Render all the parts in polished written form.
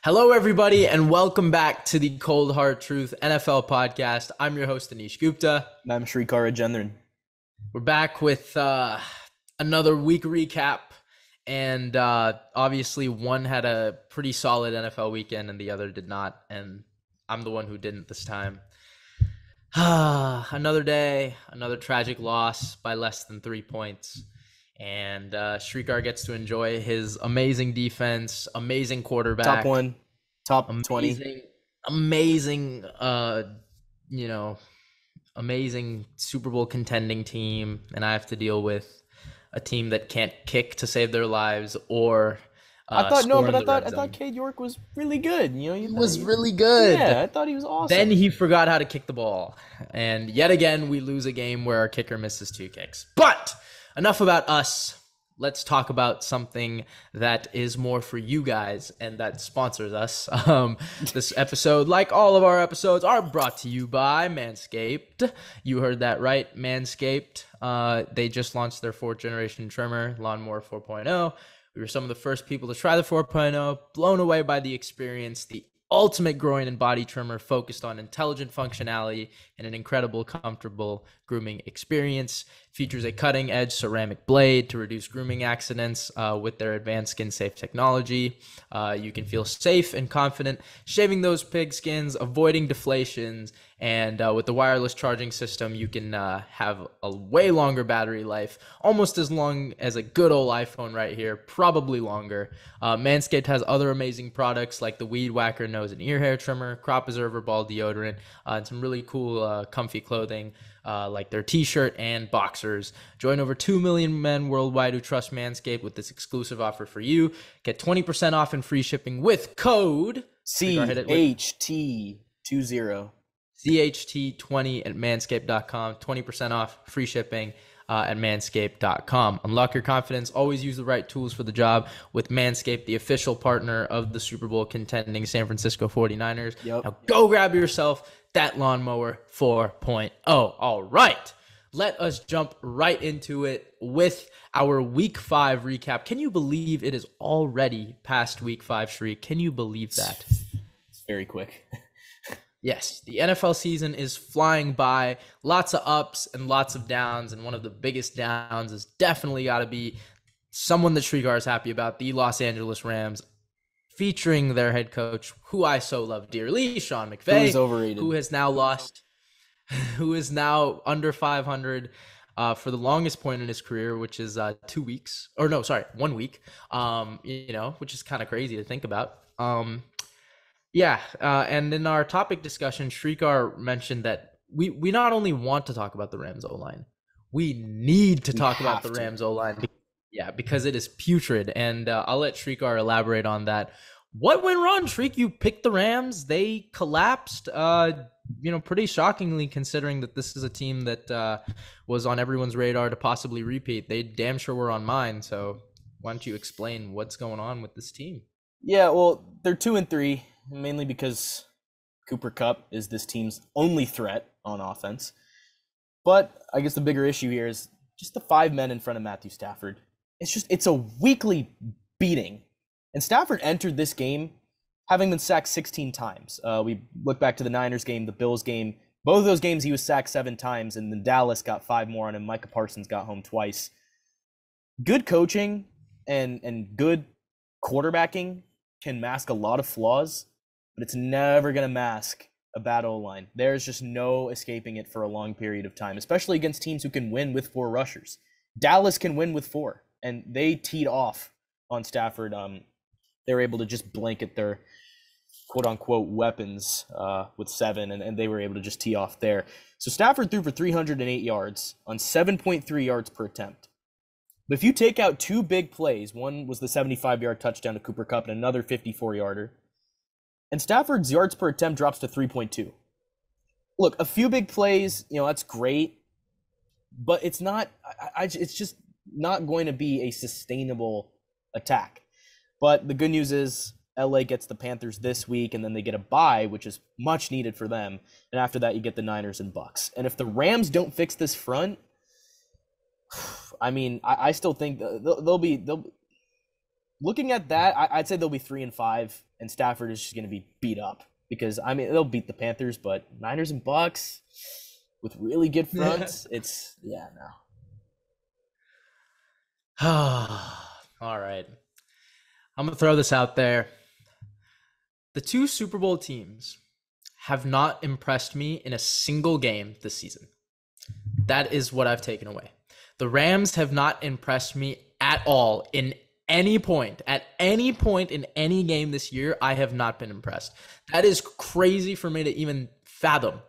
Hello, everybody, and welcome back to the Cold Hard Truth NFL podcast. I'm your host, Anish Gupta. And I'm Srikar. We're back with another week recap, and obviously one had a pretty solid NFL weekend and the other did not, and I'm the one who didn't this time. Another day, another tragic loss by less than 3 points. And Srikar gets to enjoy his amazing defense, amazing quarterback. Top 20. Amazing, amazing Super Bowl contending team. And I have to deal with a team that can't kick to save their lives or I thought Cade York was really good. He was really good. Yeah, I thought he was awesome. Then he forgot how to kick the ball. And yet again, we lose a game where our kicker misses 2 kicks. But enough about us. Let's talk about something that is more for you guys and that sponsors us. This episode, like all of our episodes, are brought to you by Manscaped. You heard that right, Manscaped. They just launched their 4th generation trimmer, Lawnmower 4.0. We were some of the first people to try the 4.0, blown away by the experience, the ultimate groin and body trimmer focused on intelligent functionality and an incredible, comfortable grooming experience. Features a cutting-edge ceramic blade to reduce grooming accidents with their advanced skin-safe technology. You can feel safe and confident shaving those pig skins, avoiding deflations, and with the wireless charging system, you can have a way longer battery life, almost as long as a good old iPhone right here, probably longer. Manscaped has other amazing products like the Weed Whacker nose and ear hair trimmer, crop preserver ball deodorant, and some really cool comfy clothing like their t-shirt and boxers. Join over 2 million men worldwide who trust Manscaped with this exclusive offer for you. Get 20% off and free shipping with code CHT20. CHT20 at manscaped.com. 20% off, free shipping at manscaped.com. Unlock your confidence. Always use the right tools for the job with Manscaped, the official partner of the Super Bowl contending San Francisco 49ers. Now go grab yourself that Lawnmower 4.0. All right. Let us jump right into it with our Week 5 recap. Can you believe it is already past Week 5, Shriek? Can you believe that? It's very quick. Yes, the NFL season is flying by. Lots of ups and lots of downs, and one of the biggest downs has definitely got to be someone that Srikar is happy about, the Los Angeles Rams, featuring their head coach, who I so love dearly, Sean McVay, Who's overrated, who has now lost, who is now under 500 for the longest point in his career, which is 1 week, which is kind of crazy to think about. And in our topic discussion, Srikar mentioned that we not only want to talk about the Rams O-line, we need to talk about the Rams O-line. Yeah, because it is putrid. And I'll let Srikar elaborate on that. What went wrong, Shriek? You picked the Rams. They collapsed, pretty shockingly considering that this is a team that was on everyone's radar to possibly repeat. They damn sure were on mine. So why don't you explain what's going on with this team? Yeah, well, they're 2-3. Mainly because Cooper Kupp is this team's only threat on offense. But I guess the bigger issue here is just the 5 men in front of Matthew Stafford. It's a weekly beating. And Stafford entered this game having been sacked 16 times. We look back to the Niners game, the Bills game. Both of those games he was sacked 7 times, and then Dallas got 5 more on him. Micah Parsons got home twice. Good coaching and good quarterbacking can mask a lot of flaws, but it's never going to mask a bad O-line. There's just no escaping it for a long period of time, especially against teams who can win with 4 rushers. Dallas can win with 4, and they teed off on Stafford. They were able to just blanket their quote-unquote weapons with 7, and they were able to just tee off there. So Stafford threw for 308 yards on 7.3 yards per attempt. But if you take out 2 big plays, one was the 75-yard touchdown to Cooper Kupp and another 54-yarder, and Stafford's yards per attempt drops to 3.2. Look, a few big plays, that's great, but it's not. It's just not going to be a sustainable attack. But the good news is LA gets the Panthers this week, and then they get a bye, which is much needed for them. And after that, you get the Niners and Bucks. And if the Rams don't fix this front, I still think they'll be looking at that, I'd say they'll be 3-5, and Stafford is just going to be beat up because I mean they'll beat the Panthers, but Niners and Bucks with really good fronts, it's no. All right. I'm going to throw this out there. The two Super Bowl teams have not impressed me in a single game this season. That is what I've taken away. The Rams have not impressed me at all in any point. At any point in any game this year, I have not been impressed. That is crazy for me to even fathom.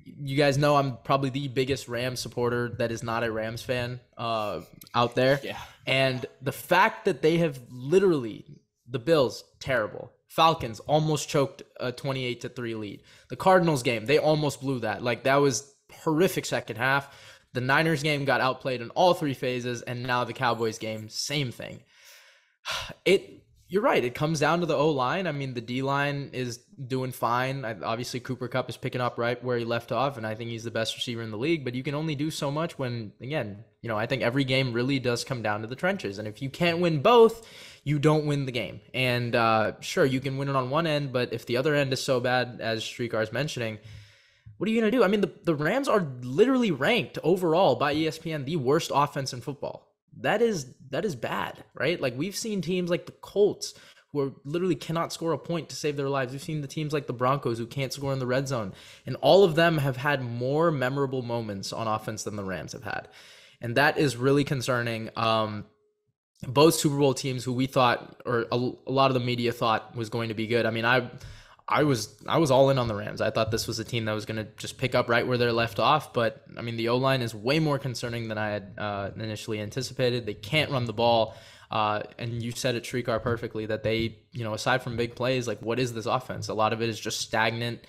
You guys know I'm probably the biggest Rams supporter that is not a Rams fan out there. Yeah. And the fact that they have literally, the Bills, terrible. Falcons almost choked a 28-3 lead. The Cardinals game, they almost blew that. Like, that was horrific second half. The Niners game got outplayed in all three phases, and now the Cowboys game, same thing. You're right. It comes down to the O-line. I mean, the D-line is doing fine. Obviously, Cooper Kupp is picking up right where he left off, and I think he's the best receiver in the league. But you can only do so much when, again, I think every game really does come down to the trenches. And if you can't win both, you don't win the game. And sure, you can win it on one end, but if the other end is so bad, as Srikar is mentioning, what are you going to do? I mean, the Rams are literally ranked overall by ESPN the worst offense in football. That is bad, right? Like, we've seen teams like the Colts who literally cannot score a point to save their lives. We've seen the teams like the Broncos who can't score in the red zone. And all of them have had more memorable moments on offense than the Rams have had. And that is really concerning. Both Super Bowl teams who we thought, or a lot of the media thought was going to be good. I mean, I was all in on the Rams. I thought this was a team that was going to just pick up right where they're left off. But, I mean, the O-line is way more concerning than I had initially anticipated. They can't run the ball. And you said it, Srikar, perfectly, that they, aside from big plays, like, what is this offense? A lot of it is just stagnant,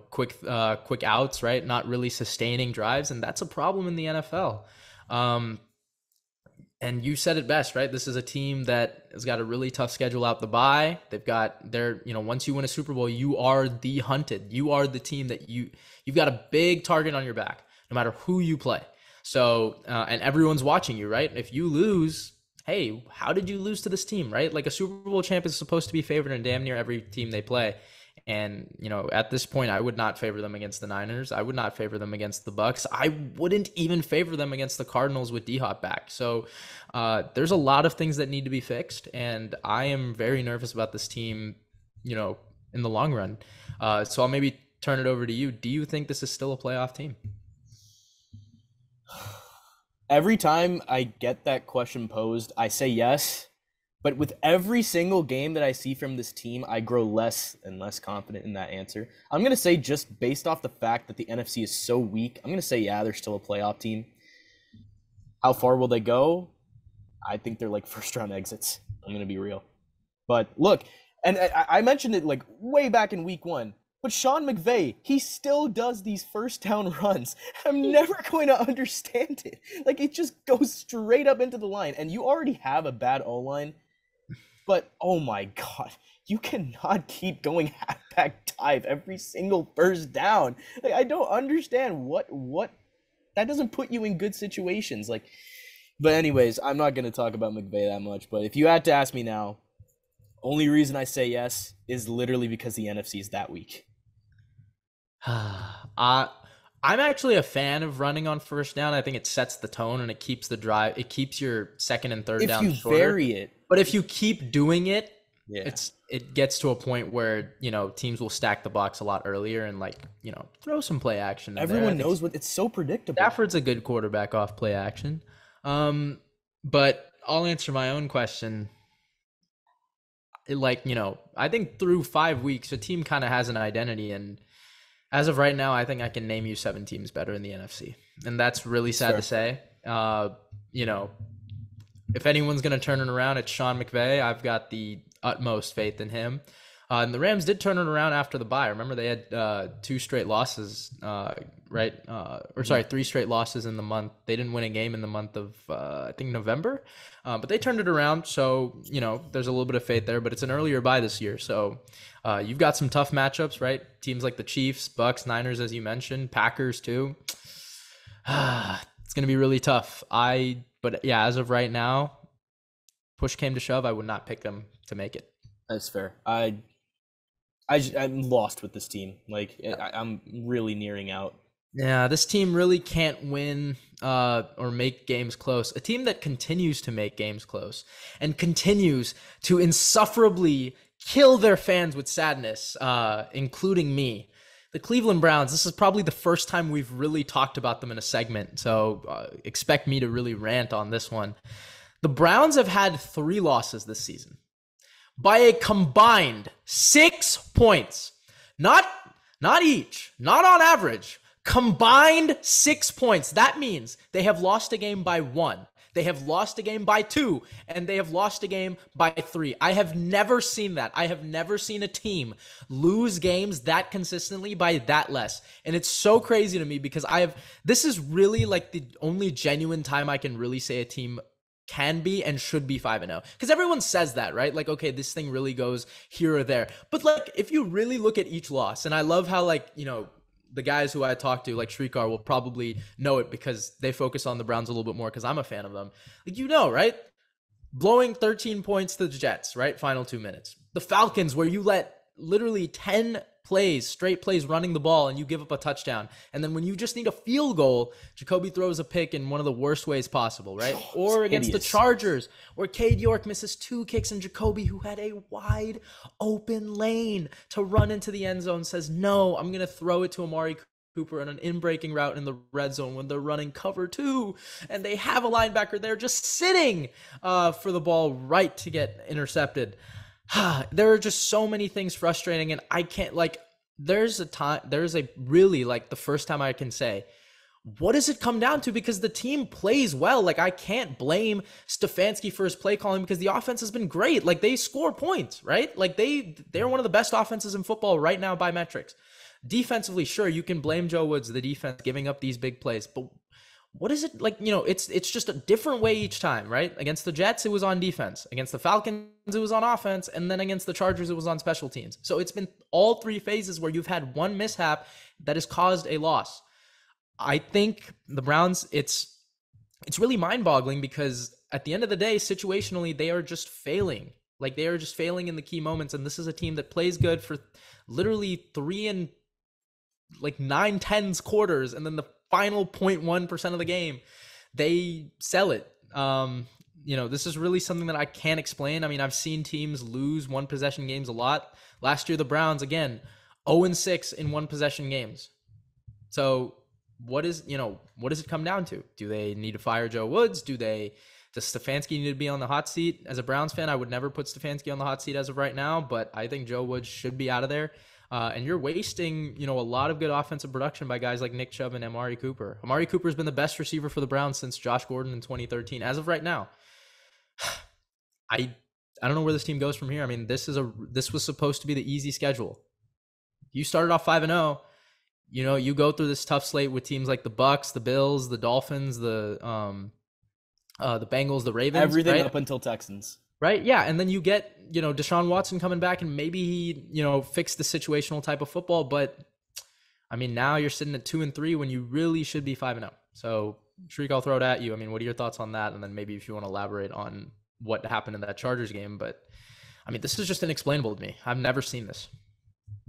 quick outs, right? Not really sustaining drives. And that's a problem in the NFL. And you said it best, right? This is a team that has got a really tough schedule out the bye. They've got once you win a Super Bowl, you are the hunted. You are the team that you've got a big target on your back, no matter who you play. So, and everyone's watching you, right? If you lose, hey, how did you lose to this team, right? Like, a Super Bowl champ is supposed to be favored in damn near every team they play. And, at this point, I would not favor them against the Niners. I would not favor them against the Bucks. I wouldn't even favor them against the Cardinals with D-Hop back. So there's a lot of things that need to be fixed. And I am very nervous about this team, in the long run. So I'll maybe turn it over to you. Do you think this is still a playoff team? Every time I get that question posed, I say yes. But with every single game that I see from this team, I grow less and less confident in that answer. I'm going to say, just based off the fact that the NFC is so weak, I'm going to say, yeah, they're still a playoff team. How far will they go? I think they're like first-round exits. I'm going to be real. But look, and I mentioned it like way back in week 1, but Sean McVay, he still does these first-down runs. I'm never going to understand it. Like, it just goes straight up into the line, and you already have a bad O-line. But, oh my God, you cannot keep going halfback dive every single first down. Like, I don't understand what that doesn't put you in good situations. Like, but anyways, I'm not going to talk about McVay that much. But if you had to ask me now, only reason I say yes is literally because the NFC is that weak. I'm actually a fan of running on first down. I think it sets the tone and it keeps the drive. It keeps your second and third down shorter. If you vary it. But if you keep doing it, it gets to a point where, teams will stack the box a lot earlier and, like, throw some play action. Everyone knows it's so predictable. Stafford's a good quarterback off play action. But I'll answer my own question. I think through 5 weeks, a team kind of has an identity, and as of right now, I think I can name you 7 teams better in the NFC. And that's really sad to say. If anyone's going to turn it around, it's Sean McVay. I've got the utmost faith in him. And the Rams did turn it around after the bye. Remember, they had 2 straight losses, right? 3 straight losses in the month. They didn't win a game in the month of, I think, November. But they turned it around. So, there's a little bit of faith there. But it's an earlier bye this year. So you've got some tough matchups, right? Teams like the Chiefs, Bucks, Niners, as you mentioned, Packers too. It's going to be really tough. But yeah, as of right now, push came to shove, I would not pick them to make it. That's fair. I'm lost with this team. Like, I'm really nearing out. Yeah, this team really can't win or make games close. A team that continues to make games close and continues to insufferably kill their fans with sadness, including me. The Cleveland Browns, this is probably the first time we've really talked about them in a segment, so expect me to really rant on this one. The Browns have had 3 losses this season by a combined 6 points. Not each, not on average. Combined 6 points. That means they have lost a game by 1. They have lost a game by 2, and they have lost a game by 3. I have never seen that. I have never seen a team lose games that consistently by that less. And it's so crazy to me because this is really like the only genuine time I can really say a team can be and should be 5-0. Because everyone says that, right? Like, okay, this thing really goes here or there. But like, if you really look at each loss, and I love how, like, you know, the guys who I talk to, like Srikar, will probably know it because they focus on the Browns a little bit more because I'm a fan of them. Like, you know, right? Blowing 13 points to the Jets, right? Final 2 minutes. The Falcons, where you let literally 10 plays, straight plays running the ball, and you give up a touchdown. And then when you just need a field goal, Jacoby throws a pick in one of the worst ways possible, right? Or against the Chargers, where Cade York misses 2 kicks and Jacoby, who had a wide open lane to run into the end zone, says, no, I'm going to throw it to Amari Cooper on an in-breaking route in the red zone when they're running cover 2, and they have a linebacker there just sitting for the ball right to get intercepted. There are just so many things frustrating, and I can't, like, there's a really, like, the first time I can say, what does it come down to? Because the team plays well. Like, I can't blame Stefanski for his play calling because the offense has been great. Like, they score points, right? Like, they're one of the best offenses in football right now by metrics. Defensively, sure, you can blame Joe Woods, the defense, giving up these big plays, but what is it like? You know, it's just a different way each time, right? Against the Jets, it was on defense. Against the Falcons, it was on offense. And then against the Chargers, it was on special teams. So it's been all 3 phases where you've had one mishap that has caused a loss. I think the Browns, it's really mind-boggling because at the end of the day, situationally, they are just failing. Like, they are just failing in the key moments. And this is a team that plays good for literally 3 and like 9/10 quarters, and then the final 0.1% of the game, they sell it. You know, this is really something that I can't explain. I mean, I've seen teams lose 1-possession games a lot. Last year, the Browns, again, 0-6 in 1-possession games. So what does it come down to? Do they need to fire Joe Woods? Does Stefanski need to be on the hot seat? As a Browns fan, I would never put Stefanski on the hot seat as of right now, but I think Joe Woods should be out of there. And you're wasting, you know, a lot of good offensive production by guys like Nick Chubb and Amari Cooper. Amari Cooper has been the best receiver for the Browns since Josh Gordon in 2013. As of right now, I don't know where this team goes from here. I mean, this was supposed to be the easy schedule. You started off 5-0. You know, you go through this tough slate with teams like the Bucks, the Bills, the Dolphins, the Bengals, the Ravens. Everything right? up until Texans. Right. Yeah. And then you get, you know, Deshaun Watson coming back and maybe he, you know, fixed the situational type of football. But I mean, now you're sitting at 2-3 when you really should be 5-0. So Shriek, I'll throw it at you. I mean, what are your thoughts on that? And then maybe if you want to elaborate on what happened in that Chargers game. But I mean, this is just inexplainable to me. I've never seen this.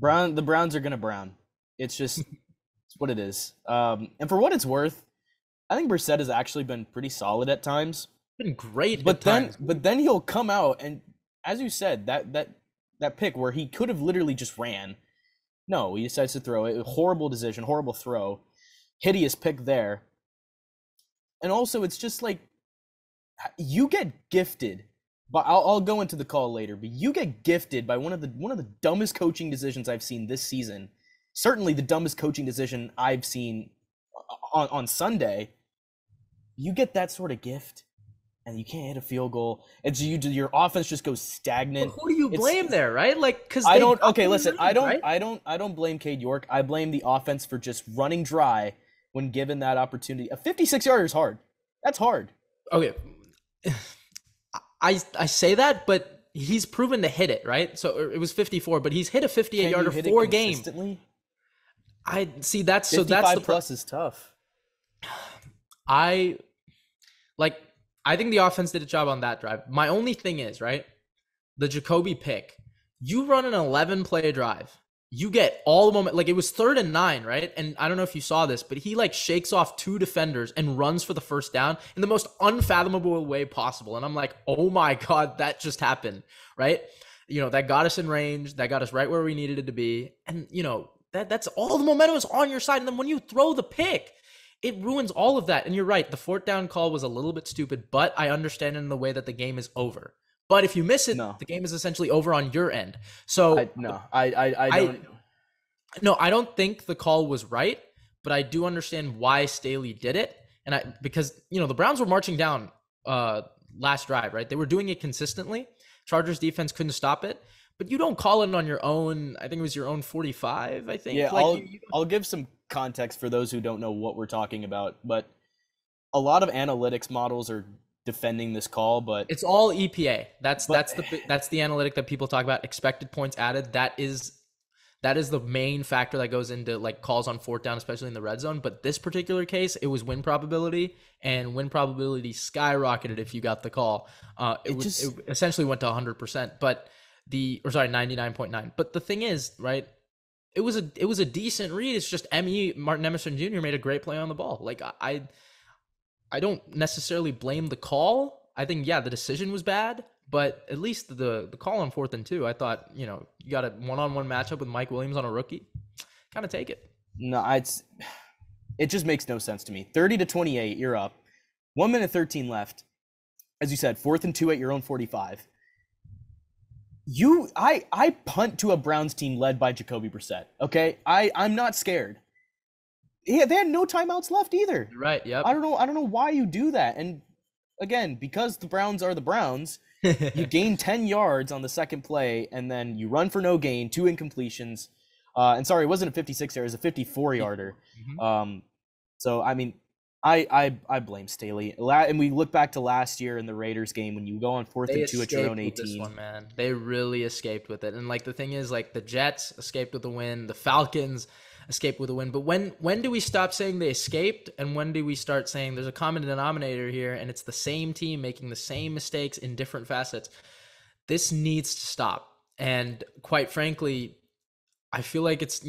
The Browns are going to Brown. It's just it's what it is. And for what it's worth, I think Brissett has actually been pretty solid at times. Been great, but then he'll come out and, as you said, that pick where he could have literally just ran. No, he decides to throw it. Horrible decision, horrible throw, hideous pick there. And also, it's just like you get gifted. But I'll go into the call later. But you get gifted by one of the dumbest coaching decisions I've seen this season. Certainly the dumbest coaching decision I've seen on Sunday. You get that sort of gift. And you can't hit a field goal. Your offense just goes stagnant. But who do you blame there, right? Like, because I don't. Okay, listen. I don't blame Cade York. I blame the offense for just running dry when given that opportunity. A 56-yarder is hard. That's hard. Okay, I say that, but he's proven to hit it, right? So it was 54, but he's hit a 58-yarder 4 games. I see. That's the 55 plus is tough. I think the offense did a job on that drive. My only thing is, right, the Jacoby pick. You run an 11-play drive. You get all the moment. Like, it was 3rd and 9, right? And I don't know if you saw this, but he like shakes off 2 defenders and runs for the first down in the most unfathomable way possible. And I'm like, oh my God, that just happened, right? That got us in range. That got us right where we needed it to be. And, that's all the momentum is on your side. And then when you throw the pick, it ruins all of that. And you're right. The 4th down call was a little bit stupid, but I understand in the way that the game is over. But if you miss it, the game is essentially over on your end. So I don't. No, I don't think the call was right, but I do understand why Staley did it. And because the Browns were marching down last drive, right? They were doing it consistently. Chargers defense couldn't stop it. But you don't call it on your own. I think it was your own 45. I think. Yeah, I'll give some context for those who don't know what we're talking about. But a lot of analytics models are defending this call, but it's all EPA. That's the analytic that people talk about. Expected points added. That is the main factor that goes into like calls on 4th down, especially in the red zone. But this particular case, it was win probability, and win probability skyrocketed if you got the call. It essentially went to 100%. But 99.9. But the thing is, right? It was a decent read. It's just Martin Emerson Jr. made a great play on the ball. Like I don't necessarily blame the call. I think, the decision was bad, but at least the call on 4th and 2, I thought, you got a one-on-one matchup with Mike Williams on a rookie. Kind of take it. No, it just makes no sense to me. 30-28, you're up. 1 minute 13 left. As you said, 4th and 2 at your own 45. I punt to a Browns team led by Jacoby Brissett. Okay, I'm not scared. Yeah, they had no timeouts left either. Right. Yep. I don't know why you do that. And again, because the Browns are the Browns, you gain 10 yards on the second play, and then you run for no gain, 2 incompletions. And sorry, it wasn't a 56 yarder, it was a 54-yarder. Mm-hmm. So I mean, I blame Staley. And we look back to last year in the Raiders game when you go on 4th and 2 at your own 18. This one, man. They really escaped with it. And like the thing is, like the Jets escaped with the win, the Falcons escaped with a win. But when do we stop saying they escaped, and when do we start saying there's a common denominator here and it's the same team making the same mistakes in different facets? This needs to stop. And quite frankly, I feel like it's,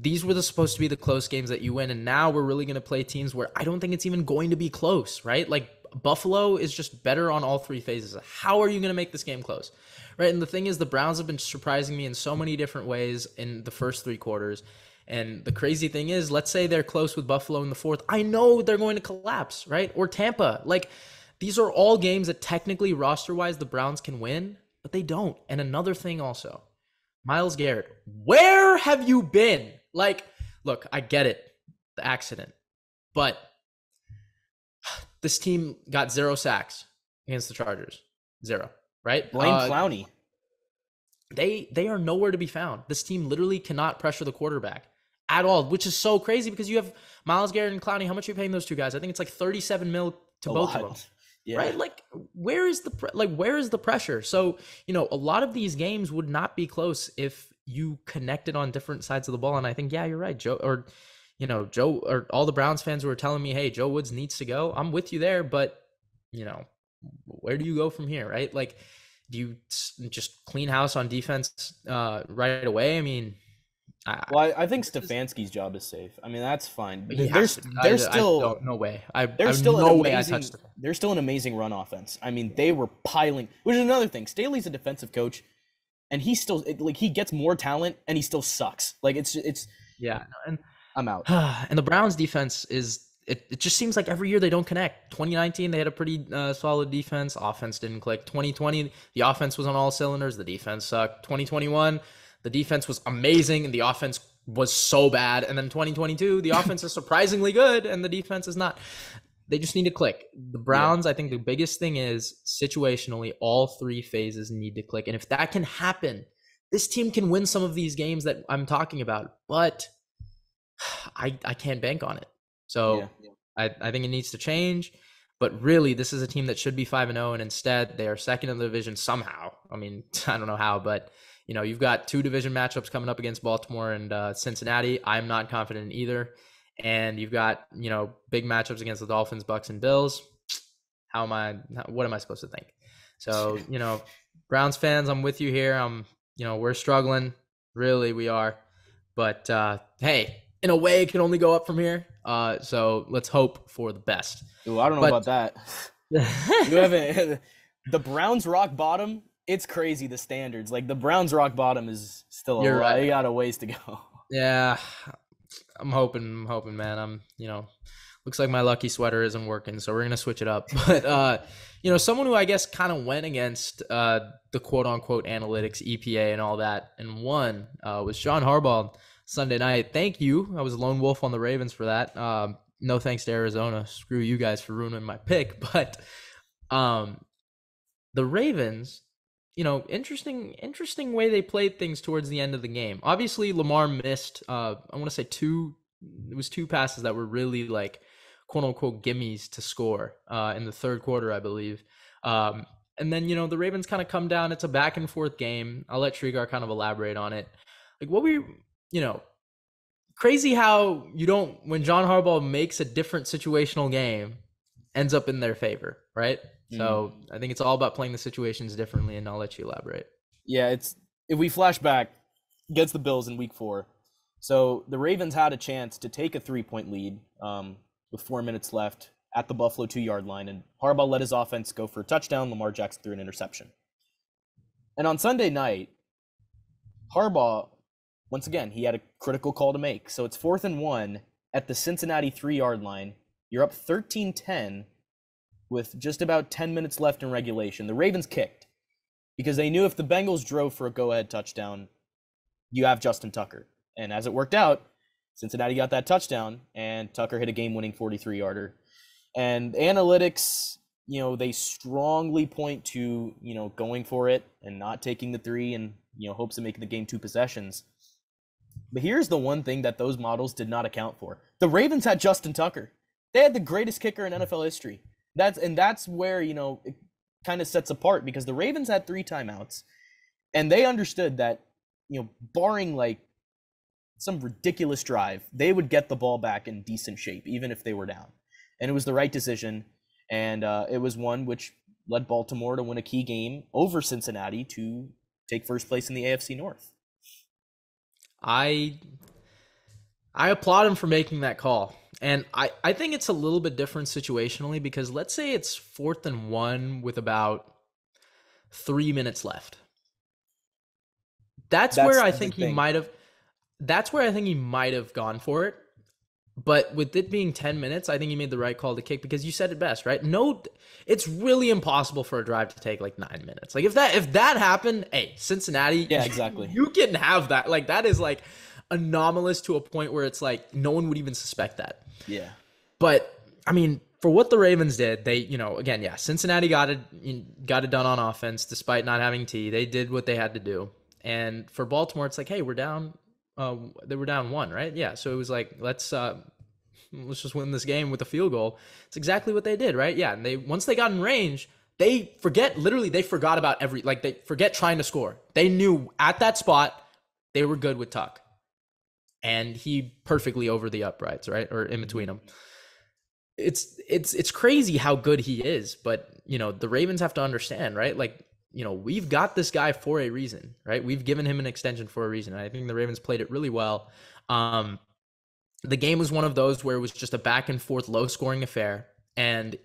these were supposed to be the close games that you win, and now we're really going to play teams where I don't think it's even going to be close, right? Like Buffalo is just better on all 3 phases. How are you going to make this game close, right? And the thing is, the Browns have been surprising me in so many different ways in the first 3 quarters. And the crazy thing is, let's say they're close with Buffalo in the 4th. I know they're going to collapse, right? Or Tampa. Like, these are all games that technically roster-wise the Browns can win, but they don't. And another thing also, Myles Garrett, where have you been? Like, look, I get it, the accident, but this team got 0 sacks against the Chargers. 0, right? Blame Clowney. They are nowhere to be found. This team literally cannot pressure the quarterback at all, which is so crazy because you have Myles Garrett and Clowney. How much are you paying those 2 guys? I think it's like $37 million to both of them. Yeah. Right? Like, where is the pressure? So, a lot of these games would not be close if you connected on different sides of the ball. And I think, you're right, Joe, or all the Browns fans who are telling me, hey, Joe Woods needs to go. I'm with you there, but where do you go from here, right? Like, do you just clean house on defense right away? I mean, I think Stefanski's job is safe. I mean, that's fine. There's still no way. There's still an amazing run offense. I mean, they were piling, which is another thing. Staley's a defensive coach, and he still he gets more talent, and he still sucks. Like it's and I'm out. And the Browns defense is. It just seems like every year they don't connect. 2019, they had a pretty solid defense. Offense didn't click. 2020, the offense was on all cylinders. The defense sucked. 2021, the defense was amazing and the offense was so bad. And then 2022, the offense is surprisingly good and the defense is not. They just need to click. The Browns, I think the biggest thing is situationally, all 3 phases need to click. And if that can happen, this team can win some of these games that I'm talking about. But I can't bank on it. So I think it needs to change, but really this is a team that should be 5-0, and instead they are second in the division somehow. I mean, I don't know how, but you've got 2 division matchups coming up against Baltimore and Cincinnati. I'm not confident in either. And you've got, big matchups against the Dolphins, Bucks, and Bills. what am I supposed to think? So, Browns fans, I'm with you here. We're struggling. Really, we are. But hey, in a way, it can only go up from here. So let's hope for the best. Ooh, I don't know about that. You haven't. The Browns rock bottom. It's crazy, the standards. Like, the Browns rock bottom is still You're right. They got a ways to go. Yeah, I'm hoping, man. Looks like my lucky sweater isn't working, so we're gonna switch it up. But someone who I guess kind of went against the quote unquote analytics, EPA, and all that, and won was Sean Harbaugh Sunday night. Thank you. I was a lone wolf on the Ravens for that. No thanks to Arizona. Screw you guys for ruining my pick. But the Ravens, interesting way they played things towards the end of the game. Obviously, Lamar missed, I want to say two passes that were really like quote unquote gimmies to score in the third quarter, I believe. And then, the Ravens kind of come down. It's a back and forth game. I'll let Srikar kind of elaborate on it. Like, what were you, crazy how when John Harbaugh makes a different situational game, ends up in their favor, right? So I think it's all about playing the situations differently, and I'll let you elaborate. Yeah, if we flash back against the Bills in week 4. So the Ravens had a chance to take a 3-point lead with 4 minutes left at the Buffalo 2-yard line, and Harbaugh let his offense go for a touchdown. Lamar Jackson threw an interception. And on Sunday night, Harbaugh, once again, he had a critical call to make. So it's 4th and 1 at the Cincinnati 3-yard line. You're up 13-10 with just about 10 minutes left in regulation. The Ravens kicked because they knew if the Bengals drove for a go-ahead touchdown, you have Justin Tucker. And as it worked out, Cincinnati got that touchdown, and Tucker hit a game-winning 43-yarder. And analytics, they strongly point to, going for it and not taking the 3 and, hopes of making the game 2 possessions. But here's the one thing that those models did not account for. The Ravens had Justin Tucker. They had the greatest kicker in NFL history. That's where, it kind of sets apart, because the Ravens had 3 timeouts, and they understood that, barring like some ridiculous drive, they would get the ball back in decent shape, even if they were down. And it was the right decision. And it was one which led Baltimore to win a key game over Cincinnati to take first place in the AFC North. I applaud him for making that call. And I think it's a little bit different situationally, because let's say it's 4th and 1 with about 3 minutes left. That's where I think he might have gone for it. But with it being 10 minutes, I think he made the right call to kick, because you said it best, right? No, it's really impossible for a drive to take like 9 minutes. Like, if that happened, hey, Cincinnati, yeah, exactly. You can have that. Like, that is like anomalous to a point where it's like no one would even suspect that. Yeah. But I mean, for what the Ravens did, they, again, yeah, Cincinnati got it done on offense despite not having T. They did what they had to do. And for Baltimore, it's like, hey, we're down. They were down 1, right? Yeah. So it was like, let's just win this game with a field goal. It's exactly what they did, right? Yeah. And once they got in range, they forgot about they forget trying to score. They knew at that spot they were good with Tuck. And he perfectly over the uprights, right? Or in between them. It's crazy how good he is, but the Ravens have to understand, right? Like, we've got this guy for a reason, right? We've given him an extension for a reason. And I think the Ravens played it really well. The game was one of those where it was just a back and forth, low scoring affair. And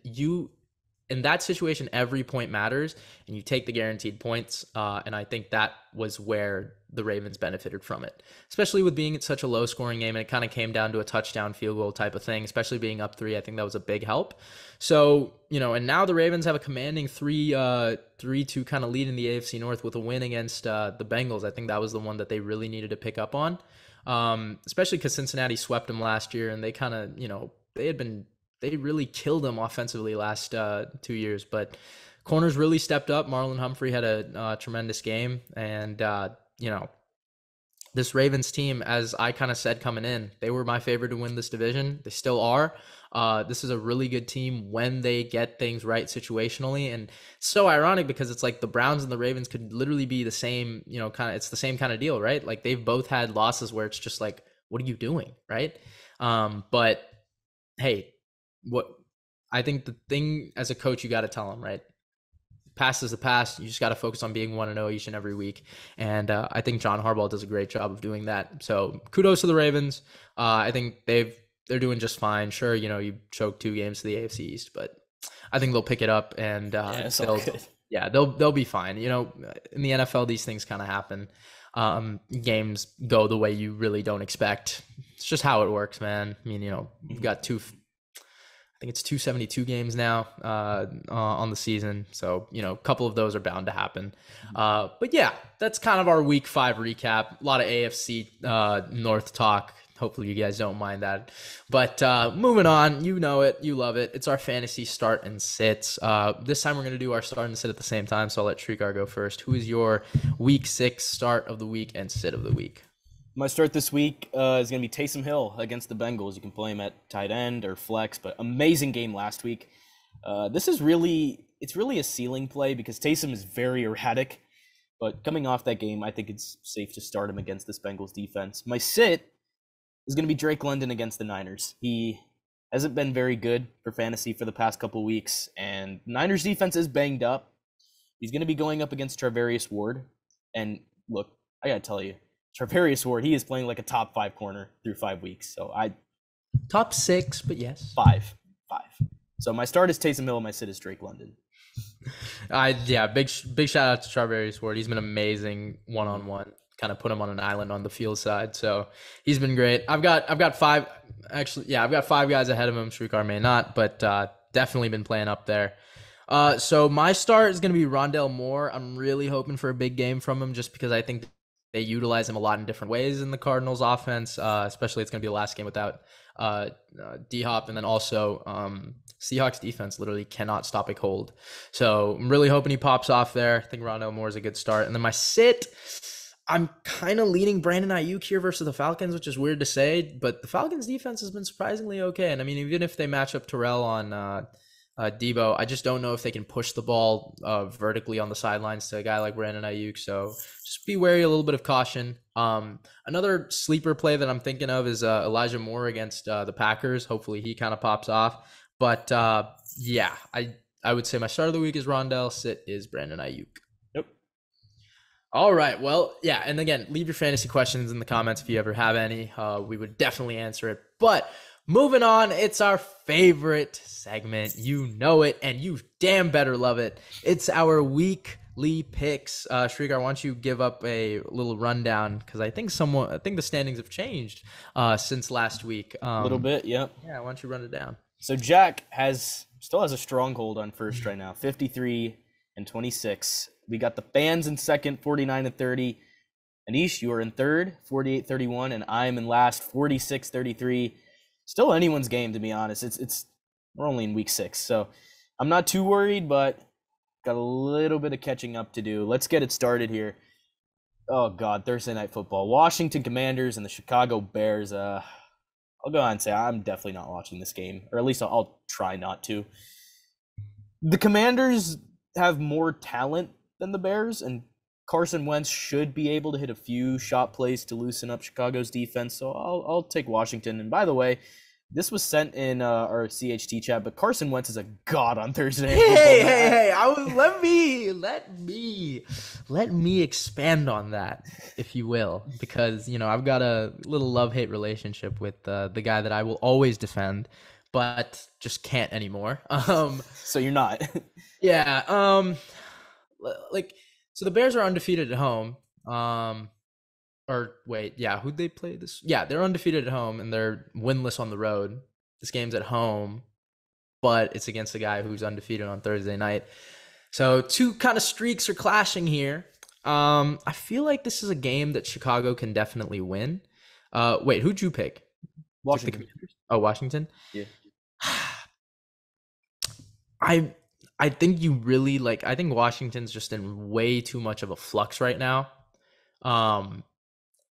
in that situation, every point matters, and you take the guaranteed points. And I think that was where the Ravens benefited from it, especially with being such a low scoring game. And it kind of came down to a touchdown field goal type of thing, especially being up 3. I think that was a big help. So, and now the Ravens have a commanding 3-2 kind of lead in the AFC North with a win against the Bengals. I think that was the one that they really needed to pick up on, especially because Cincinnati swept them last year, and they kind of, they really killed them offensively last 2 years. But corners really stepped up. Marlon Humphrey had a tremendous game. And, this Ravens team, as I kind of said coming in, they were my favorite to win this division. They still are. This is a really good team when they get things right situationally. And it's so ironic because it's like the Browns and the Ravens could literally be the same, it's the same kind of deal, right? Like, they've both had losses where it's just like, what are you doing, right? But hey, I think the thing as a coach, you got to tell them, right? Past is the past. You just got to focus on being 1-0 each and every week. And I think John Harbaugh does a great job of doing that. So kudos to the Ravens. I think they're doing just fine. Sure, you choked 2 games to the AFC East, but I think they'll pick it up and they'll be fine. In the NFL, these things kind of happen. Games go the way you really don't expect. It's just how it works, man. I mean, you've got I think it's 272 games now on the season. So, a couple of those are bound to happen. But yeah, that's kind of our week 5 recap. A lot of AFC North talk. Hopefully you guys don't mind that. But moving on, you know it, you love it. It's our fantasy start and sits. This time we're going to do our start and sit at the same time. So I'll let Srikar go first. Who is your week 6 start of the week and sit of the week? My start this week is going to be Taysom Hill against the Bengals. You can play him at tight end or flex, but amazing game last week. It's really a ceiling play because Taysom is very erratic, but coming off that game, I think it's safe to start him against this Bengals defense. My sit is going to be Drake London against the Niners. He hasn't been very good for fantasy for the past couple weeks, and Niners defense is banged up. He's going to be going up against Charvarius Ward, and look, I got to tell you, Charvarius Ward, he is playing like a top 5 corner through 5 weeks. So top 6, but yes. 5. So my start is Taysom Hill and my sit is Drake London. Big shout out to Charvarius Ward. He's been amazing one-on-one. Kind of put him on an island on the field side. So he's been great. I've got 5 guys ahead of him. Srikar may not, but definitely been playing up there. So my start is going to be Rondale Moore. I'm really hoping for a big game from him just because I think they utilize him a lot in different ways in the Cardinals offense, especially it's going to be the last game without D-Hop. And then also Seahawks defense literally cannot stop a cold. So I'm really hoping he pops off there. I think Rondale Moore is a good start. And then my sit, I'm kind of leaning Brandon Ayuk here versus the Falcons, which is weird to say, but the Falcons defense has been surprisingly okay. And I mean, even if they match up Terrell on Debo, I just don't know if they can push the ball vertically on the sidelines to a guy like Brandon Ayuk. So just be wary, a little bit of caution. Another sleeper play that I'm thinking of is Elijah Moore against the Packers. Hopefully he kind of pops off. But I would say my start of the week is Rondale. Sit is Brandon Ayuk. Yep. All right. Well, yeah. And again, leave your fantasy questions in the comments if you ever have any. We would definitely answer it. But moving on, it's our favorite segment. You know it, and you damn better love it. It's our weekly picks. Srikar, why don't you give up a little rundown? Because I think the standings have changed since last week. A little bit, yep. Yeah, why don't you run it down? So Jack still has a stronghold on first right now, 53-26. We got the fans in second, 49-30. Anish, you are in third, 48-31, and I'm in last, 46-33. Still anyone's game, to be honest. We're only in week 6, so I'm not too worried, but got a little bit of catching up to do. Let's get it started here. Oh God, Thursday Night Football, Washington Commanders and the Chicago Bears. I'll go ahead and say I'm definitely not watching this game, or at least I'll try not to. The Commanders have more talent than the Bears, and Carson Wentz should be able to hit a few shot plays to loosen up Chicago's defense, so I'll take Washington. And by the way, this was sent in our CHT chat, but Carson Wentz is a god on Thursday. Hey! Let me expand on that, if you will, because I've got a little love-hate relationship with the guy that I will always defend, but just can't anymore. So you're not. Yeah. So the Bears are undefeated at home. Who'd they play this? Yeah, they're undefeated at home, and they're winless on the road. This game's at home, but it's against a guy who's undefeated on Thursday night. So 2 kind of streaks are clashing here. I feel like this is a game that Chicago can definitely win. Who'd you pick? Washington. Washington? Yeah. I think you really I think Washington's just in way too much of a flux right now.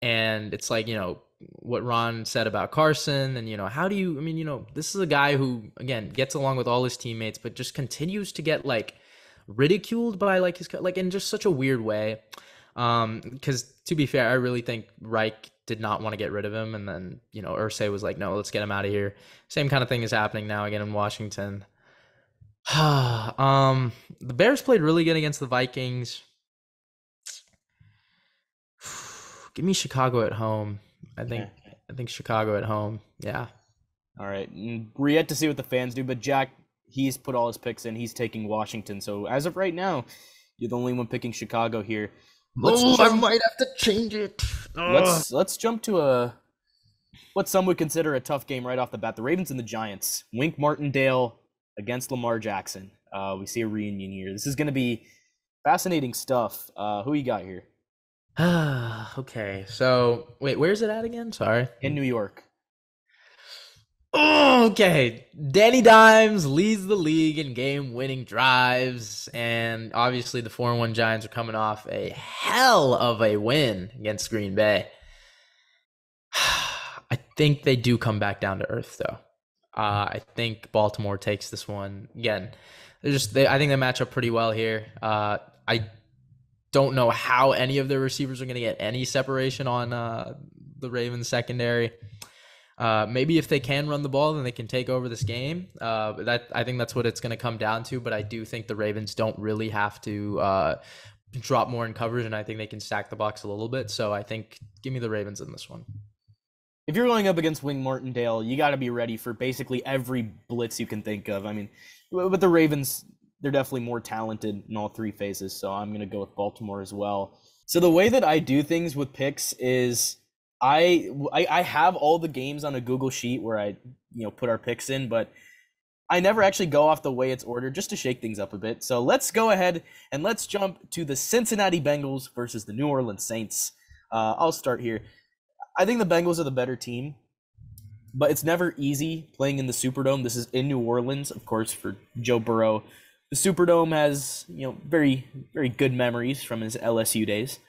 And it's what Ron said about Carson and, this is a guy who, again, gets along with all his teammates, but just continues to get ridiculed by his, in just such a weird way. Because to be fair, I really think Reich did not want to get rid of him. And then, Irsay was like, no, let's get him out of here. Same kind of thing is happening now again in Washington. The Bears played really good against the Vikings. Give me Chicago at home. I think Yeah. I think Chicago at home. Yeah. All right. We're yet to see what the fans do, but Jack, he's put all his picks in. He's taking Washington. So as of right now, you're the only one picking Chicago here. Let's Oh, I jump. might have to change it. Let's jump to what some would consider a tough game right off the bat. The Ravens and the Giants. Wink Martindale against Lamar Jackson. We see a reunion here. This is going to be fascinating stuff. Who you got here? Okay. So, wait, where's it at again? Sorry. In New York. Oh, okay. Danny Dimes leads the league in game-winning drives, and obviously the 4-1 Giants are coming off a hell of a win against Green Bay. I think they do come back down to earth, though. I think Baltimore takes this one again. I think they match up pretty well here. I don't know how any of their receivers are going to get any separation on the Ravens secondary. Maybe if they can run the ball, then they can take over this game. I think that's what it's going to come down to. But I do think the Ravens don't really have to drop more in coverage, and I think they can stack the box a little bit. So I think give me the Ravens in this one. If you're going up against Wink Martindale, you got to be ready for basically every blitz you can think of. I mean, with the Ravens, they're definitely more talented in all three phases, so I'm going to go with Baltimore as well. So the way that I do things with picks is I have all the games on a Google sheet where I put our picks in, but I never actually go off the way it's ordered just to shake things up a bit. So let's go ahead and let's jump to the Cincinnati Bengals versus the New Orleans Saints. I'll start here. I think the Bengals are the better team, but it's never easy playing in the Superdome. This is in New Orleans, of course, for Joe Burrow. The Superdome has, very, very good memories from his LSU days.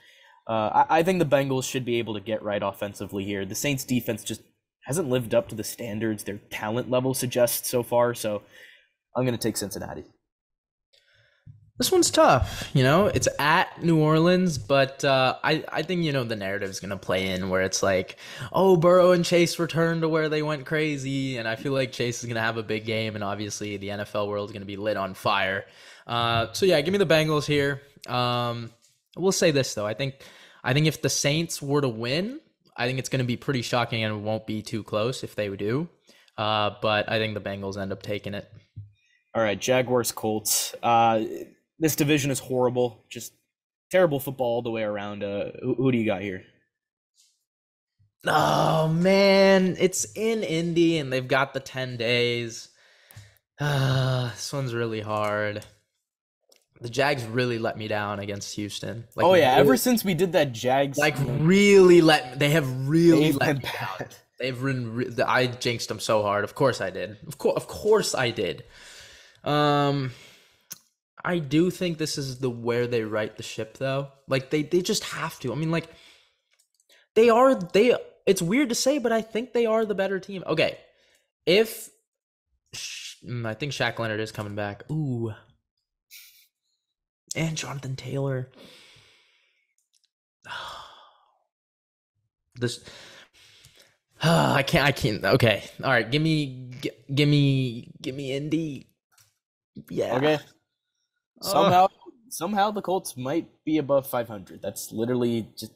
I think the Bengals should be able to get right offensively here. The Saints defense just hasn't lived up to the standards their talent level suggests so far, so I'm going to take Cincinnati. This one's tough. It's at New Orleans, but I think, the narrative's going to play in where it's like, oh, Burrow and Chase returned to where they went crazy, and I feel like Chase is going to have a big game, and obviously the NFL world is going to be lit on fire. So, yeah, give me the Bengals here. We'll say this, though. I think if the Saints were to win, I think it's going to be pretty shocking, and it won't be too close if they do. But I think the Bengals end up taking it. All right, Jaguars, Colts. This division is horrible. Just terrible football all the way around. Who do you got here? Oh, man. It's in Indy, and they've got the 10 days. This one's really hard. The Jags really let me down against Houston. Ever since we did that Jags, they have really let me down. I jinxed them so hard. Of course I did. Of course I did. I do think this is where they right the ship, though. They just have to. I mean, it's weird to say, but I think they are the better team. Okay, I think Shaq Leonard is coming back. Ooh. And Jonathan Taylor. I can't. Okay. All right. Give me Indy. Yeah. Okay. Somehow the Colts might be above 500. That's literally just,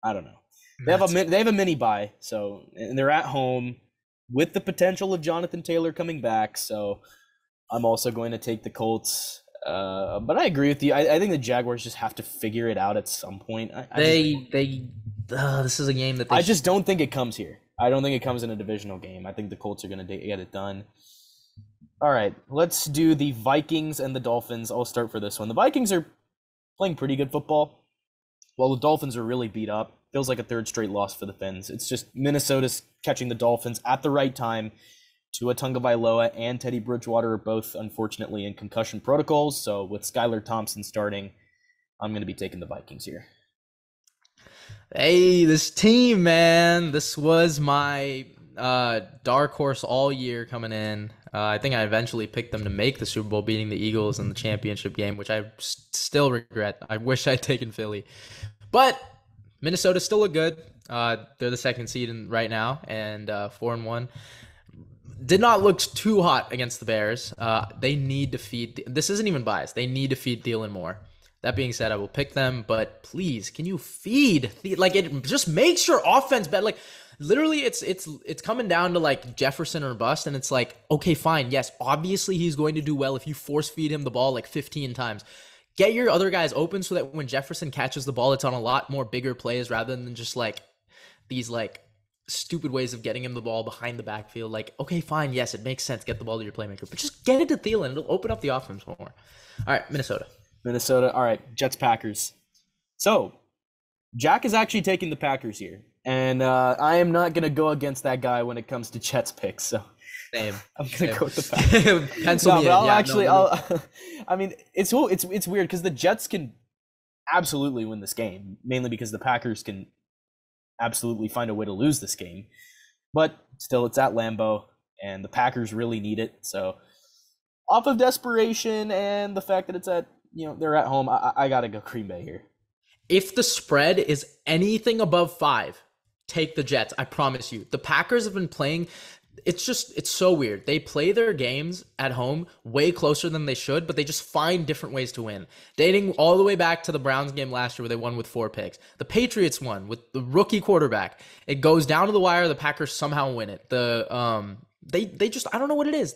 I don't know. They have a mini bye, and they're at home with the potential of Jonathan Taylor coming back. So I'm also going to take the Colts. But I agree with you. I think the Jaguars just have to figure it out at some point. This is a game that I just don't think it comes here. I don't think it comes in a divisional game. I think the Colts are going to get it done. All right, let's do the Vikings and the Dolphins. I'll start for this one. The Vikings are playing pretty good football, while the Dolphins are really beat up. Feels like a third straight loss for the Fins. It's just Minnesota's catching the Dolphins at the right time. Tua Tagovailoa and Teddy Bridgewater are both, unfortunately, in concussion protocols. So with Skylar Thompson starting, I'm going to be taking the Vikings here. Hey, this team, man. This was my dark horse all year coming in. I think I eventually picked them to make the Super Bowl, beating the Eagles in the championship game, which I still regret. I wish I'd taken Philly. But Minnesota still look good. They're the second seed right now, and 4-1. did not look too hot against the Bears. They need to feed. This isn't even biased. They need to feed Thielen more. That being said, I will pick them, but please, can you feed? Like, it just makes your offense better. Like, literally, it's coming down to like Jefferson or bust, and it's like, okay, fine, yes, obviously he's going to do well if you force feed him the ball like 15 times. Get your other guys open so that when Jefferson catches the ball, it's on a lot more bigger plays rather than just like these like stupid ways of getting him the ball behind the backfield. Like, okay, fine, yes, it makes sense. Get the ball to your playmaker, but just get it to Thielen. It'll open up the offense more. All right, Minnesota. All right, Jets Packers. So Jack is actually taking the Packers here, and I am not gonna go against that guy when it comes to Jets picks. So Same. I'm gonna go with the Packers. Pencil me in. I mean, it's weird because the Jets can absolutely win this game, mainly because the Packers can absolutely find a way to lose this game. But still, it's at Lambeau, and the Packers really need it. So, off of desperation and the fact that it's at, they're at home, I gotta go Green Bay here. If the spread is anything above 5, take the Jets. I promise you. The Packers have been playing. It's so weird. They play their games at home way closer than they should, but they just find different ways to win. Dating all the way back to the Browns game last year where they won with 4 picks. The Patriots won with the rookie quarterback. It goes down to the wire. The Packers somehow win it. They just, I don't know what it is.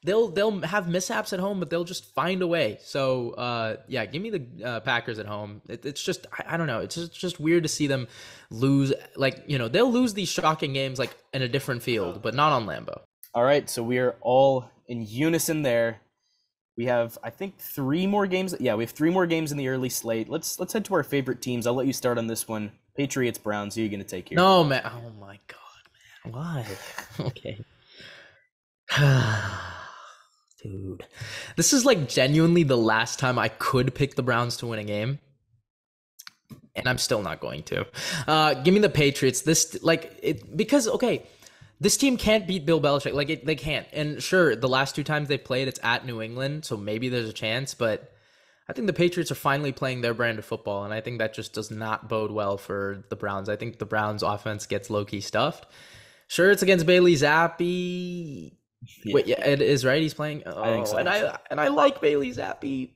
They'll have mishaps at home, but they'll just find a way. So, yeah, give me the Packers at home. It's just, I don't know. It's just weird to see them lose. Like, they'll lose these shocking games like in a different field, but not on Lambeau. All right, so we are all in unison there. We have, I think, 3 more games. Yeah, we have 3 more games in the early slate. Let's head to our favorite teams. I'll let you start on this one. Patriots, Browns. Who are you going to take here? No, man. Oh, my God, man. Why? Okay. Dude, this is like genuinely the last time I could pick the Browns to win a game, and I'm still not going to. Give me the Patriots. Because this team can't beat Bill Belichick. Like, they can't. And sure, the last 2 times they played, it's at New England, so maybe there's a chance. But I think the Patriots are finally playing their brand of football, and I think that just does not bode well for the Browns. I think the Browns' offense gets low-key stuffed. Sure, it's against Bailey Zappi. Yeah. Wait, yeah, it is, right? He's playing. Oh, I think so. And I like Bailey Zappi.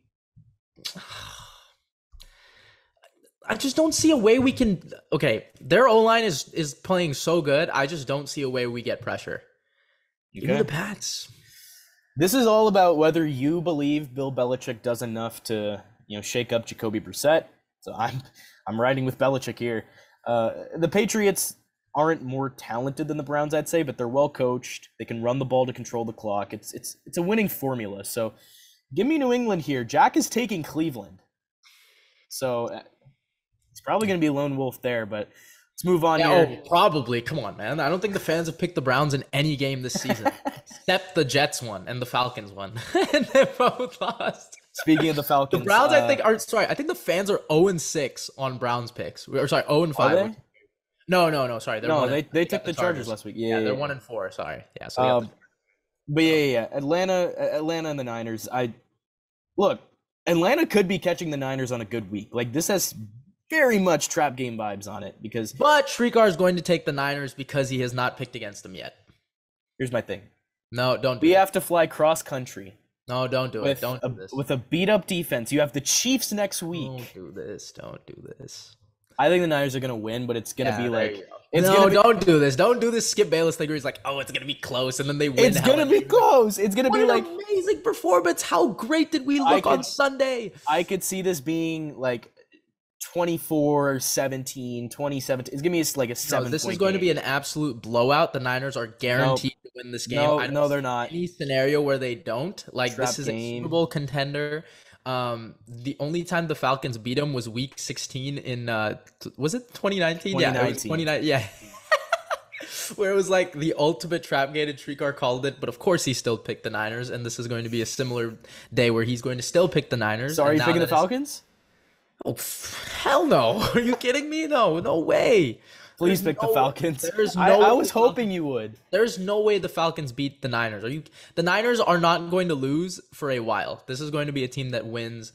I just don't see a way we can. Okay, their O-line is playing so good. I just don't see a way we get pressure. Give me the Pats. This is all about whether you believe Bill Belichick does enough to shake up Jacoby Brissett. So I'm riding with Belichick here. The Patriots aren't more talented than the Browns, I'd say, but they're well coached. They can run the ball to control the clock. It's a winning formula. So give me New England here. Jack is taking Cleveland. So it's probably going to be a lone wolf there, but let's move on here. Oh, probably. Come on, man. I don't think the fans have picked the Browns in any game this season, except the Jets one and the Falcons one. And they both lost. Speaking of the Falcons. The Browns, I think the fans are 0-6 on Browns picks. Or sorry, 0-5. No. Sorry, they took the Chargers last week. Yeah, they're 1-4. Sorry, yeah. So but yeah. Atlanta, and the Niners. Atlanta could be catching the Niners on a good week. Like, this has very much trap game vibes on it But Srikar is going to take the Niners because he has not picked against them yet. Here's my thing. No, don't. We have to fly cross country. No, don't do it. Don't do this. With a beat up defense, you have the Chiefs next week. Don't do this. Don't do this. I think the Niners are going to win, but it's going to be like... Don't do this. Don't do this Skip Bayless thing where he's like, oh, it's going to be close, and then they win. It's going to be close. It's going to be like... What an amazing performance. How great did we look on Sunday? I could see this being like 24-17, 2017. It's going to be like a 7-point This is going to be an absolute blowout. The Niners are guaranteed to win this game. No, they're not. Any scenario where they don't. Like, Trap this is game. a Super Bowl contender. The only time the Falcons beat them was week 16 in was it 2019? Yeah, it was 2019. Yeah. Where it was like the ultimate trap game, and Srikar called it, but of course he still picked the Niners, and this is going to be a similar day where he's going to still pick the Niners. So are you picking the Falcons? Oh, hell no. Are you kidding me? No way. Please pick the Falcons. I was hoping you would. There's no way the Falcons beat the Niners. The Niners are not going to lose for a while. This is going to be a team that wins.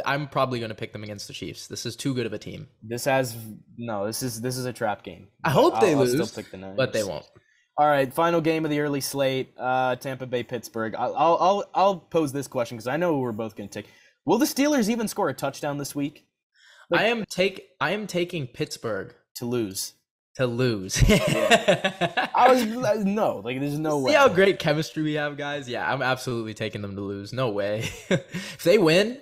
I'm probably going to pick them against the Chiefs. This is too good of a team. This is a trap game. I hope they lose, still pick the Niners. but they won't. All right, final game of the early slate. Tampa Bay Pittsburgh. I'll pose this question because I know we're both going to take. Will the Steelers even score a touchdown this week? I am taking Pittsburgh To lose. to lose. No, like there's no way. See how great chemistry we have, guys? Yeah, I'm absolutely taking them to lose. No way. If they win,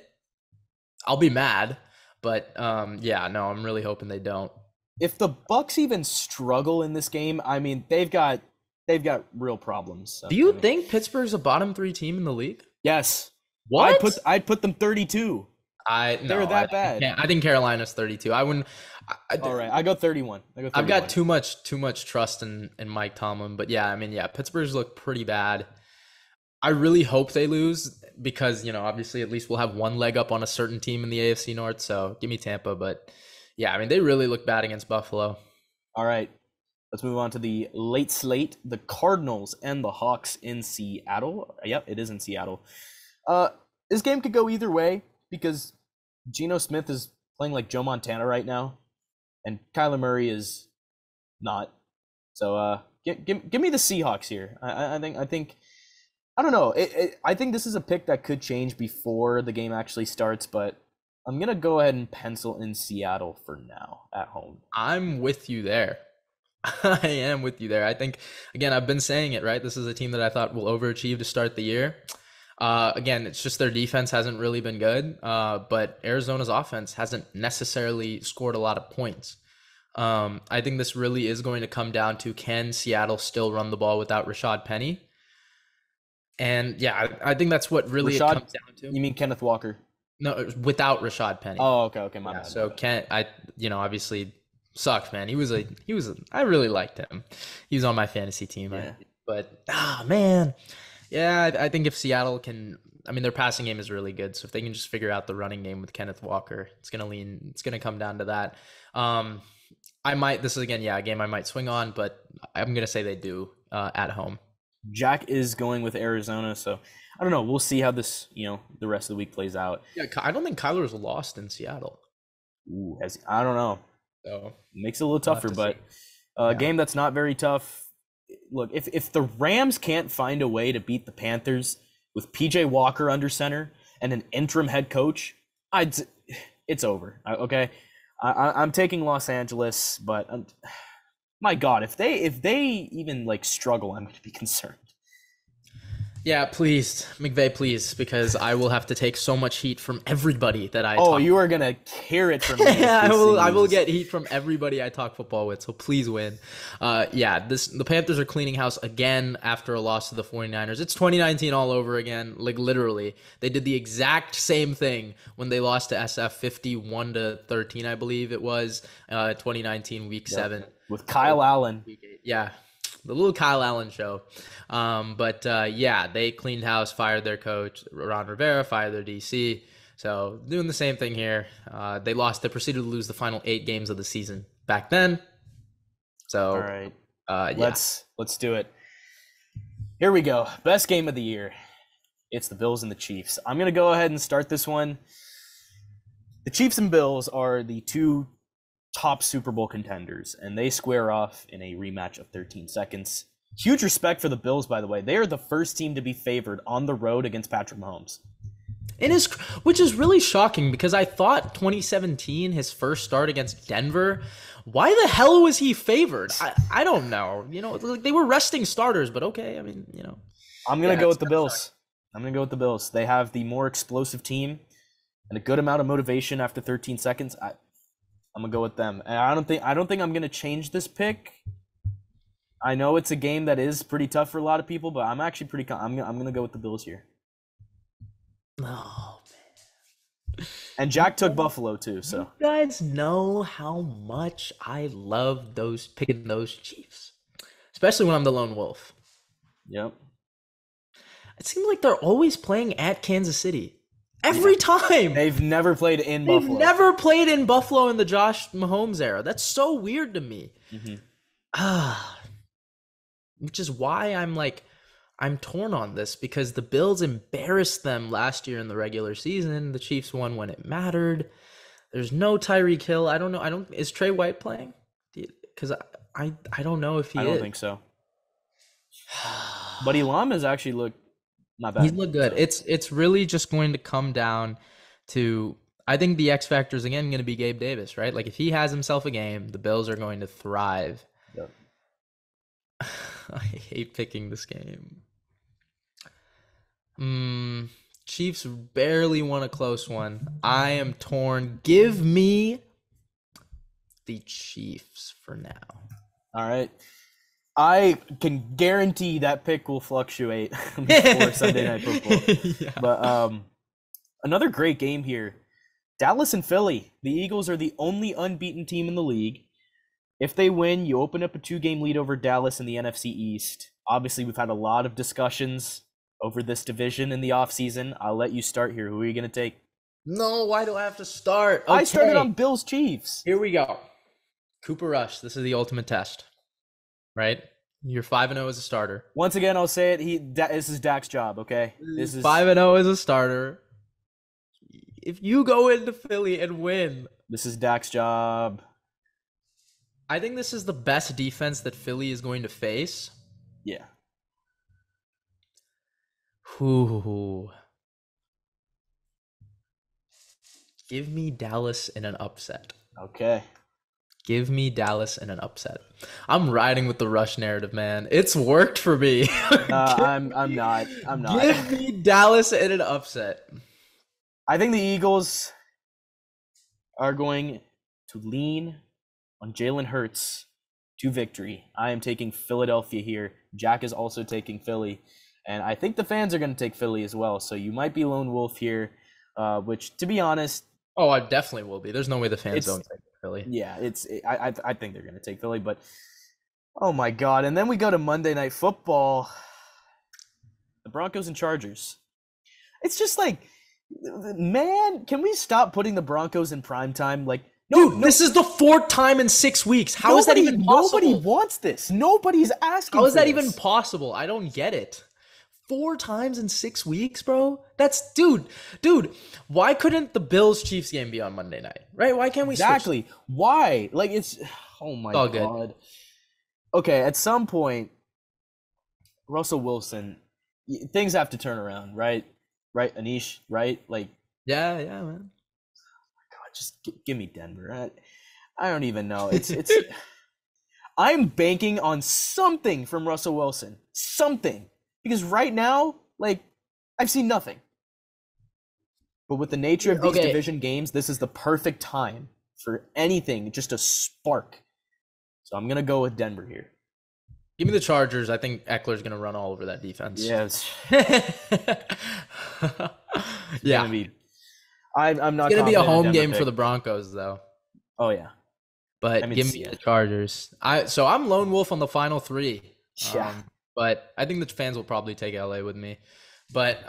I'll be mad. But yeah, no, I'm really hoping they don't. If the Bucks even struggle in this game, I mean, they've got real problems. Do you think Pittsburgh's a bottom 3 team in the league? Yes. What? I'd put them 32. They're that bad. I think Carolina's 32. I wouldn't. All right, I go 31. I've got too much trust in Mike Tomlin, but yeah, I mean, yeah, Pittsburgh's look pretty bad. I really hope they lose because, obviously at least we'll have one leg up on a certain team in the AFC North. So give me Tampa, but yeah, I mean, they really look bad against Buffalo. All right, let's move on to the late slate. The Cardinals and the Hawks in Seattle. Yep, it is in Seattle. This game could go either way because Geno Smith is playing like Joe Montana right now, and Kyler Murray is not. So give me the Seahawks here. I think I don't know. I think this is a pick that could change before the game actually starts, but I'm gonna go ahead and pencil in Seattle for now at home. I'm with you there. I am with you there. I think, again, I've been saying it, right? This is a team that I thought will overachieve to start the year. Again, it's just their defense hasn't really been good, but Arizona's offense hasn't necessarily scored a lot of points. I think this really is going to come down to, can Seattle still run the ball without Rashad Penny? And yeah, I think that's what really it comes down to. You mean Kenneth Walker? No, without Rashad Penny. Oh, okay, my bad. So obviously sucked, man. I really liked him. He was on my fantasy team, yeah. But man. Yeah, I think if Seattle can, I mean, their passing game is really good. So if they can just figure out the running game with Kenneth Walker, it's gonna come down to that. This is again, a game I might swing on, but I'm gonna say they do at home. Jack is going with Arizona, so I don't know. We'll see how this, the rest of the week plays out. Yeah, I don't think Kyler's lost in Seattle. Ooh, I don't know. So makes it a little tougher, but a game that's not very tough. Look, if the Rams can't find a way to beat the Panthers with PJ Walker under center and an interim head coach, it's over. Okay, I'm taking Los Angeles, but my God, if they even struggle, I'm going to be concerned. Yeah, please, McVay, please, because I will have to take so much heat from everybody that I. Oh, you are gonna hear it from me. I will get heat from everybody I talk football with. So please win. The Panthers are cleaning house again after a loss to the 49ers. It's 2019 all over again. Like literally, they did the exact same thing when they lost to SF 51-13, I believe it was, 2019 Week 7 with Kyle Allen. Yeah. The little Kyle Allen show. They cleaned house, fired their coach, Ron Rivera, fired their DC. So doing the same thing here. They proceeded to lose the final 8 games of the season back then. So, all right. Let's do it. Here we go. Best game of the year. It's the Bills and the Chiefs. I'm going to go ahead and start this one. The Chiefs and Bills are the two top Super Bowl contenders, and they square off in a rematch of 13 seconds. Huge respect for the Bills, by the way. They are the first team to be favored on the road against Patrick Mahomes. Which is really shocking because I thought 2017, his first start against Denver, why the hell was he favored? I don't know. They were resting starters, but okay. I mean, I'm going to go with the Bills. I'm going to go with the Bills. They have the more explosive team and a good amount of motivation after 13 seconds. I'm gonna go with them, and I don't think I'm gonna change this pick. I know it's a game that is pretty tough for a lot of people, but I'm actually I'm gonna go with the Bills here. Oh man! And Jack took Buffalo too, so you guys know how much I love picking those Chiefs, especially when I'm the lone wolf. Yep. It seems like they're always playing at Kansas City. Every time. They've never played in Buffalo. They've never played in Buffalo in the Josh Mahomes era. That's so weird to me. Which is why I'm torn on this, because the Bills embarrassed them last year in the regular season. The Chiefs won when it mattered. There's no Tyreek Hill. I don't know. Is Trey White playing? Because I don't know if he is. I don't think so. But Elam has actually looked not bad. He's looked good. So. It's really just going to come down to, I think the X factor is again going to be Gabe Davis, right? Like if he has himself a game, the Bills are going to thrive. Yep. I hate picking this game. Chiefs barely won a close one. I am torn. Give me the Chiefs for now. All right. I can guarantee that pick will fluctuate before Sunday Night Football. Yeah. But another great game here. Dallas and Philly. The Eagles are the only unbeaten team in the league. If they win, you open up a 2-game lead over Dallas in the NFC East. Obviously, we've had a lot of discussions over this division in the offseason. I'll let you start here. Who are you going to take? No, why do I have to start? Okay. I started on Bills Chiefs. Here we go. Cooper Rush. This is the ultimate test, right? You're 5-0 as a starter. Once again, I'll say it. This is Dak's job, okay? This is 5-0 as a starter. If you go into Philly and win, this is Dak's job. I think this is the best defense that Philly is going to face. Yeah. Ooh. Give me Dallas in an upset. Okay. Give me Dallas in an upset. I'm riding with the Rush narrative, man. It's worked for me. I'm not. Give me Dallas in an upset. I think the Eagles are going to lean on Jalen Hurts to victory. I am taking Philadelphia here. Jack is also taking Philly. And I think the fans are going to take Philly as well. So you might be lone wolf here, which, to be honest... Oh, I definitely will be. There's no way the fans don't take Philly. Yeah, I think they're going to take Philly. But, oh, my God. And then we go to Monday Night Football. The Broncos and Chargers. It's just like, man, can we stop putting the Broncos in primetime? Like, Dude, this is the 4th time in 6 weeks. How is that even possible? Nobody wants this. Nobody's asking How is that this. even possible? I don't get it. 4 times in 6 weeks, bro? That's dude. Why couldn't the Bills Chiefs game be on Monday night? Right? Why can't we Exactly. switch? Why? Like it's oh my all God. Good. Okay, at some point, Russell Wilson, things have to turn around, right? Right, Anish, right? Like Yeah, man. God, just give me Denver. I don't even know. It's I'm banking on something from Russell Wilson. Something. Because right now, like, I've seen nothing. But with the nature of these division games, this is the perfect time for anything, just a spark. So I'm going to go with Denver here. Give me the Chargers. I think Eckler's going to run all over that defense. Yes. Yeah. I'm not. It's going to be a home game for the Broncos, though. Oh, yeah. But give me the Chargers. So I'm lone wolf on the final 3. Yeah. But I think the fans will probably take LA with me. But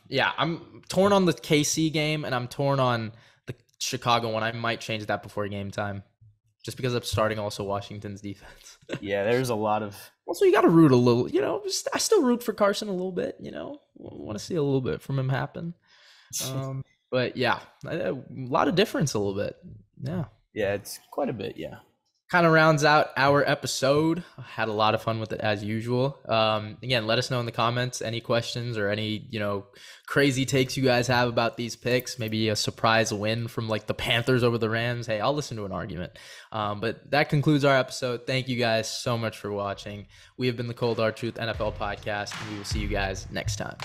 yeah, I'm torn on the KC game and I'm torn on the Chicago one. I might change that before game time, just because I'm starting also Washington's defense. Yeah, there's a lot of. Also, you got to root a little. I still root for Carson a little bit. Want to see a little bit from him happen. But yeah, a lot of difference a little bit. Yeah. Yeah, it's quite a bit. Yeah. Kind of rounds out our episode. I had a lot of fun with it as usual. Again, let us know in the comments any questions or any, crazy takes you guys have about these picks. Maybe a surprise win from like the Panthers over the Rams. Hey, I'll listen to an argument. But that concludes our episode. Thank you guys so much for watching. We have been the Cold Hard Truth NFL podcast, and we will see you guys next time.